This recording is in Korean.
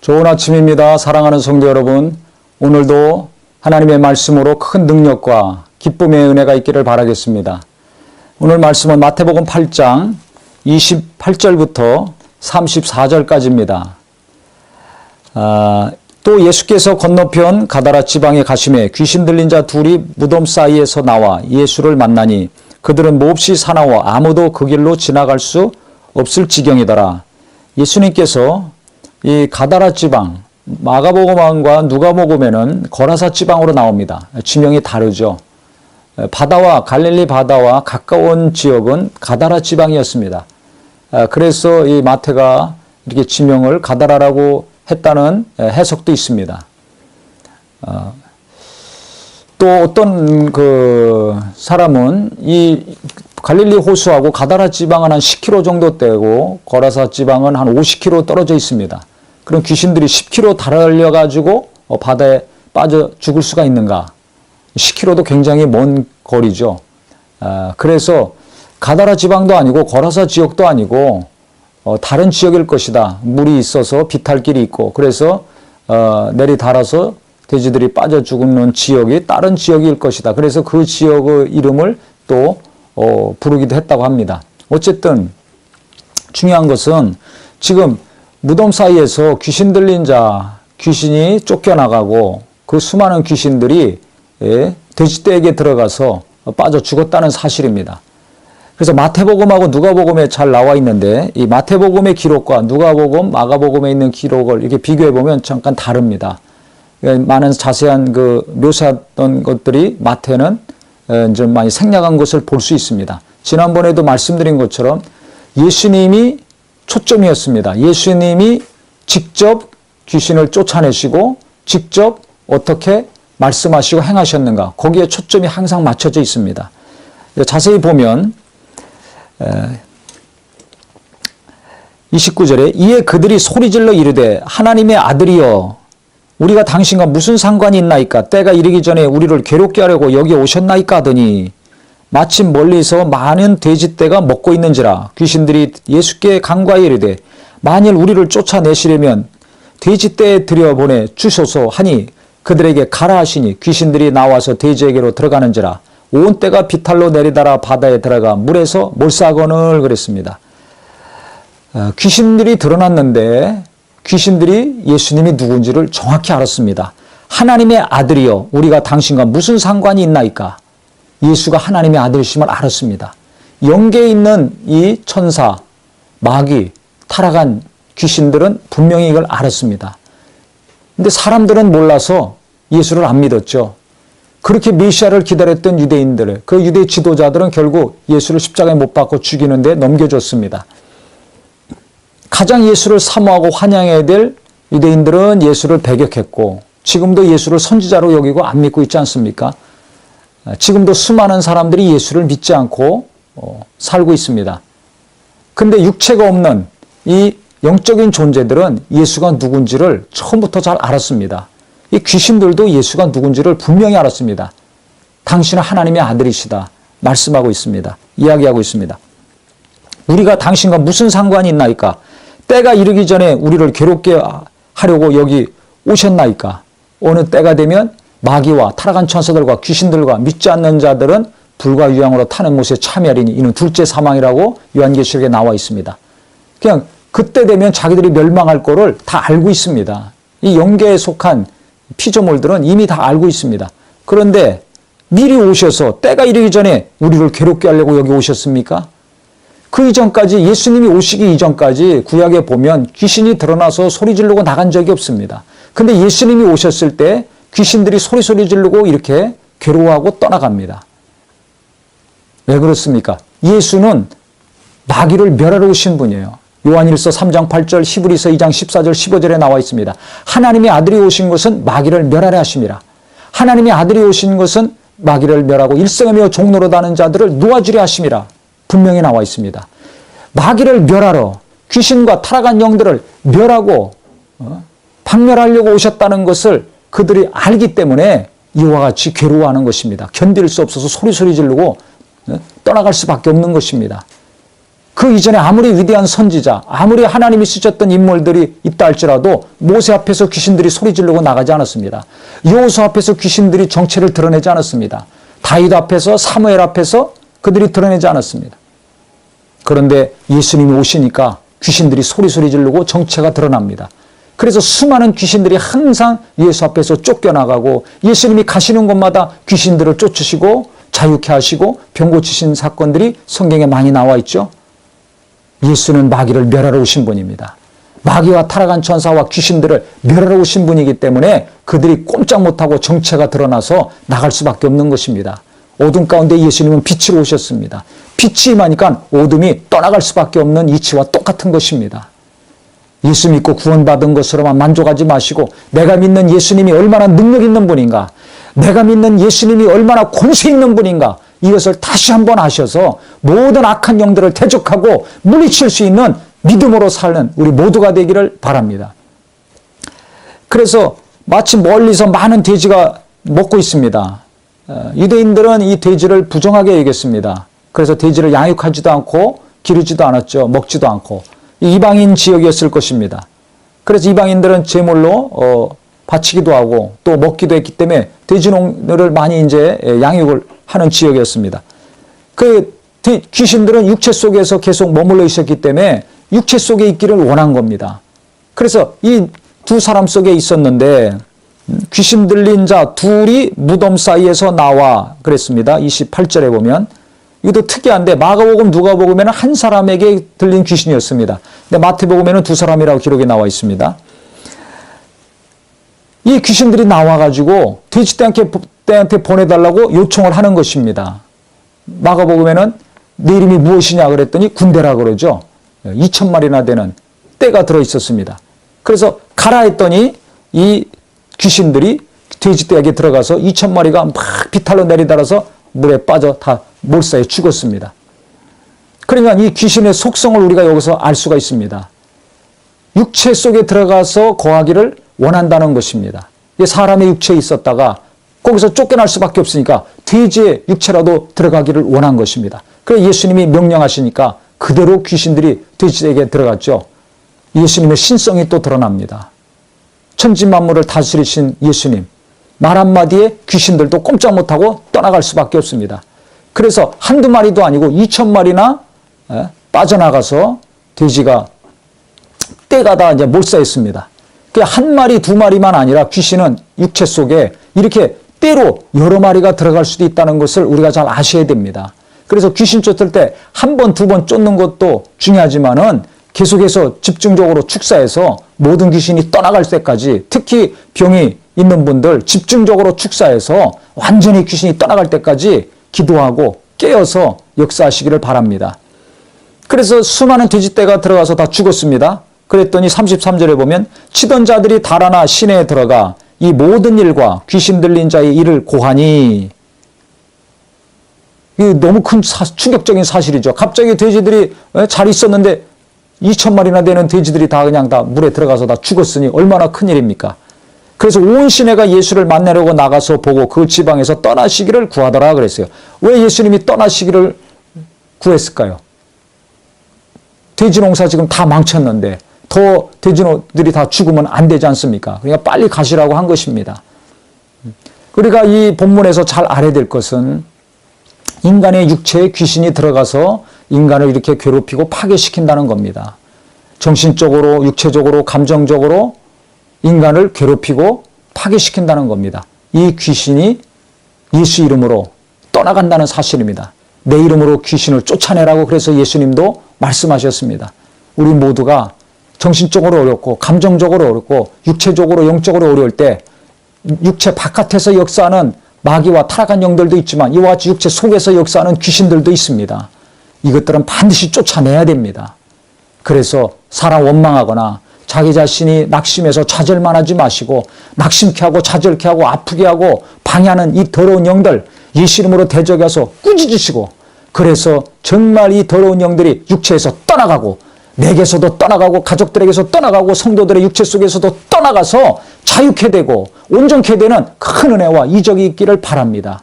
좋은 아침입니다. 사랑하는 성도 여러분, 오늘도 하나님의 말씀으로 큰 능력과 기쁨의 은혜가 있기를 바라겠습니다. 오늘 말씀은 마태복음 8장 28절부터 34절까지입니다. 또 예수께서 건너편 가다라 지방에 가심에 귀신 들린 자 둘이 무덤 사이에서 나와 예수를 만나니 그들은 몹시 사나워 아무도 그 길로 지나갈 수 없을 지경이더라. 예수님께서 이 가다라 지방, 마가복음과 누가복음에는 거라사 지방으로 나옵니다. 지명이 다르죠. 바다와 갈릴리 바다와 가까운 지역은 가다라 지방이었습니다. 그래서 이 마태가 이렇게 지명을 가다라라고 했다는 해석도 있습니다. 또 어떤 그 사람은 이 갈릴리 호수하고 가다라 지방은 한 10km 정도 되고 거라사 지방은 한 50km 떨어져 있습니다. 그럼 귀신들이 10km 달려가지고 바다에 빠져 죽을 수가 있는가? 10km도 굉장히 먼 거리죠. 그래서 가다라 지방도 아니고 거라사 지역도 아니고 다른 지역일 것이다. 물이 있어서 비탈길이 있고 그래서 내리달아서 돼지들이 빠져 죽는 지역이 다른 지역일 것이다. 그래서 그 지역의 이름을 또 부르기도 했다고 합니다. 어쨌든 중요한 것은 지금 무덤 사이에서 귀신 들린 자, 귀신이 쫓겨나가고 그 수많은 귀신들이 돼지떼에게 들어가서 빠져 죽었다는 사실입니다. 그래서 마태복음하고 누가복음에 잘 나와 있는데 이 마태복음의 기록과 누가복음, 마가복음에 있는 기록을 이렇게 비교해 보면 잠깐 다릅니다. 많은 자세한 그 묘사했던 것들이 마태는 좀 많이 생략한 것을 볼 수 있습니다. 지난번에도 말씀드린 것처럼 예수님이 초점이었습니다. 예수님이 직접 귀신을 쫓아내시고 직접 어떻게 말씀하시고 행하셨는가 거기에 초점이 항상 맞춰져 있습니다. 자세히 보면 29절에 이에 그들이 소리질러 이르되 하나님의 아들이여 우리가 당신과 무슨 상관이 있나이까 때가 이르기 전에 우리를 괴롭게 하려고 여기 오셨나이까 하더니 마침 멀리서 많은 돼지떼가 먹고 있는지라 귀신들이 예수께 간과히 이르되 만일 우리를 쫓아내시려면 돼지떼에 들여보내 주소서 하니 그들에게 가라 하시니 귀신들이 나와서 돼지에게로 들어가는지라 온 떼가 비탈로 내리달아 바다에 들어가 물에서 몰사하거늘 그랬습니다. 귀신들이 드러났는데 귀신들이 예수님이 누군지를 정확히 알았습니다. 하나님의 아들이여 우리가 당신과 무슨 상관이 있나이까? 예수가 하나님의 아들이심을 알았습니다. 영계에 있는 이 천사, 마귀, 타락한 귀신들은 분명히 이걸 알았습니다. 근데 사람들은 몰라서 예수를 안 믿었죠. 그렇게 메시아를 기다렸던 유대인들, 그 유대 지도자들은 결국 예수를 십자가에 못 박고 죽이는데 넘겨줬습니다. 가장 예수를 사모하고 환영해야 될 유대인들은 예수를 배격했고 지금도 예수를 선지자로 여기고 안 믿고 있지 않습니까? 지금도 수많은 사람들이 예수를 믿지 않고 살고 있습니다. 근데 육체가 없는 이 영적인 존재들은 예수가 누군지를 처음부터 잘 알았습니다. 이 귀신들도 예수가 누군지를 분명히 알았습니다. 당신은 하나님의 아들이시다 말씀하고 있습니다. 이야기하고 있습니다. 우리가 당신과 무슨 상관이 있나이까? 때가 이르기 전에 우리를 괴롭게 하려고 여기 오셨나이까? 어느 때가 되면 마귀와 타락한 천사들과 귀신들과 믿지 않는 자들은 불과 유황으로 타는 못에 참여하리니 이는 둘째 사망이라고 요한계시록에 나와 있습니다. 그냥 그때 되면 자기들이 멸망할 거를 다 알고 있습니다. 이 영계에 속한 피조물들은 이미 다 알고 있습니다. 그런데 미리 오셔서 때가 이르기 전에 우리를 괴롭게 하려고 여기 오셨습니까? 그 이전까지 예수님이 오시기 이전까지 구약에 보면 귀신이 드러나서 소리 지르고 나간 적이 없습니다. 근데 예수님이 오셨을 때 귀신들이 소리 지르고 이렇게 괴로워하고 떠나갑니다. 왜 그렇습니까? 예수는 마귀를 멸하러 오신 분이에요. 요한일서 3장 8절, 히브리서 2장 14절, 15절에 나와 있습니다. 하나님의 아들이 오신 것은 마귀를 멸하려 하심이라. 하나님의 아들이 오신 것은 마귀를 멸하고 일생이며 종로로 다는 자들을 놓아주려 하심이라. 분명히 나와 있습니다. 마귀를 멸하러 귀신과 타락한 영들을 멸하고 박멸하려고 오셨다는 것을 그들이 알기 때문에 이와 같이 괴로워하는 것입니다. 견딜 수 없어서 소리 지르고 떠나갈 수밖에 없는 것입니다. 그 이전에 아무리 위대한 선지자, 아무리 하나님이 쓰셨던 인물들이 있다 할지라도 모세 앞에서 귀신들이 소리 지르고 나가지 않았습니다. 여호수아 앞에서 귀신들이 정체를 드러내지 않았습니다. 다윗 앞에서, 사무엘 앞에서 그들이 드러내지 않았습니다. 그런데 예수님이 오시니까 귀신들이 소리 지르고 정체가 드러납니다. 그래서 수많은 귀신들이 항상 예수 앞에서 쫓겨나가고 예수님이 가시는 곳마다 귀신들을 쫓으시고 자유케 하시고 병 고치신 사건들이 성경에 많이 나와 있죠. 예수는 마귀를 멸하러 오신 분입니다. 마귀와 타락한 천사와 귀신들을 멸하러 오신 분이기 때문에 그들이 꼼짝 못하고 정체가 드러나서 나갈 수밖에 없는 것입니다. 어둠 가운데 예수님은 빛으로 오셨습니다. 빛이 임하니까 어둠이 떠나갈 수밖에 없는 이치와 똑같은 것입니다. 예수 믿고 구원받은 것으로만 만족하지 마시고 내가 믿는 예수님이 얼마나 능력 있는 분인가, 내가 믿는 예수님이 얼마나 권세 있는 분인가, 이것을 다시 한번 아셔서 모든 악한 영들을 대적하고 물리칠 수 있는 믿음으로 사는 우리 모두가 되기를 바랍니다. 그래서 마치 멀리서 많은 돼지가 먹고 있습니다. 유대인들은 이 돼지를 부정하게 여겼습니다. 그래서 돼지를 양육하지도 않고 기르지도 않았죠. 먹지도 않고. 이방인 지역이었을 것입니다. 그래서 이방인들은 제물로 바치기도 하고 또 먹기도 했기 때문에 돼지를 많이 이제 양육을 하는 지역이었습니다. 그 귀신들은 육체 속에서 계속 머물러 있었기 때문에 육체 속에 있기를 원한 겁니다. 그래서 이 두 사람 속에 있었는데 귀신 들린 자 둘이 무덤 사이에서 나와 그랬습니다. 28절에 보면 이것도 특이한데 마가복음, 누가복음에는 한 사람에게 들린 귀신이었습니다. 근데 마태복음에는 두 사람이라고 기록이 나와 있습니다. 이 귀신들이 나와가지고 돼지떼한테 보내달라고 요청을 하는 것입니다. 마가복음에는 내 이름이 무엇이냐 그랬더니 군대라 그러죠. 2,000마리나 되는 떼가 들어있었습니다. 그래서 가라 했더니 이 귀신들이 돼지떼에게 들어가서 2,000마리가 막 비탈로 내리달아서 물에 빠져 다 몰사에 죽었습니다. 그러니까 이 귀신의 속성을 우리가 여기서 알 수가 있습니다. 육체 속에 들어가서 거하기를 원한다는 것입니다. 사람의 육체에 있었다가 거기서 쫓겨날 수밖에 없으니까 돼지의 육체라도 들어가기를 원한 것입니다. 그래서 예수님이 명령하시니까 그대로 귀신들이 돼지에게 들어갔죠. 예수님의 신성이 또 드러납니다. 천지만물을 다스리신 예수님, 말 한마디에 귀신들도 꼼짝 못하고 떠나갈 수밖에 없습니다. 그래서 한두 마리도 아니고 2,000마리나 빠져나가서 돼지가 떼가 다 이제 몰사했습니다. 한 마리, 두 마리만 아니라 귀신은 육체 속에 이렇게 때로 여러 마리가 들어갈 수도 있다는 것을 우리가 잘 아셔야 됩니다. 그래서 귀신 쫓을 때 한 번, 두 번 쫓는 것도 중요하지만은 계속해서 집중적으로 축사해서 모든 귀신이 떠나갈 때까지, 특히 병이 있는 분들 집중적으로 축사해서 완전히 귀신이 떠나갈 때까지 기도하고 깨어서 역사하시기를 바랍니다. 그래서 수많은 돼지떼가 들어가서 다 죽었습니다. 그랬더니 33절에 보면 치던 자들이 달아나 시내에 들어가 이 모든 일과 귀신 들린 자의 일을 고하니, 이 너무 큰 충격적인 사실이죠. 갑자기 돼지들이 잘 있었는데 2,000마리나 되는 돼지들이 다 그냥 다 물에 들어가서 다 죽었으니 얼마나 큰 일입니까? 그래서 온 시내가 예수를 만나려고 나가서 보고 그 지방에서 떠나시기를 구하더라 그랬어요. 왜 예수님이 떠나시기를 구했을까요? 돼지 농사 지금 다 망쳤는데 더 돼지들이 다 죽으면 안 되지 않습니까? 그러니까 빨리 가시라고 한 것입니다. 우리가 이 본문에서 잘 알아야 될 것은 인간의 육체에 귀신이 들어가서 인간을 이렇게 괴롭히고 파괴시킨다는 겁니다. 정신적으로, 육체적으로, 감정적으로 인간을 괴롭히고 파괴시킨다는 겁니다. 이 귀신이 예수 이름으로 떠나간다는 사실입니다. 내 이름으로 귀신을 쫓아내라고 그래서 예수님도 말씀하셨습니다. 우리 모두가 정신적으로 어렵고 감정적으로 어렵고 육체적으로 영적으로 어려울 때 육체 바깥에서 역사하는 마귀와 타락한 영들도 있지만 이와 같이 육체 속에서 역사하는 귀신들도 있습니다. 이것들은 반드시 쫓아내야 됩니다. 그래서 사람 원망하거나 자기 자신이 낙심해서 좌절만 하지 마시고 낙심케 하고 좌절케 하고 아프게 하고 방해하는 이 더러운 영들 예수 이름으로 대적해서 꾸짖으시고, 그래서 정말 이 더러운 영들이 육체에서 떠나가고 내게서도 떠나가고 가족들에게서 떠나가고 성도들의 육체 속에서도 떠나가서 자유케 되고 온전케 되는 큰 은혜와 이적이 있기를 바랍니다.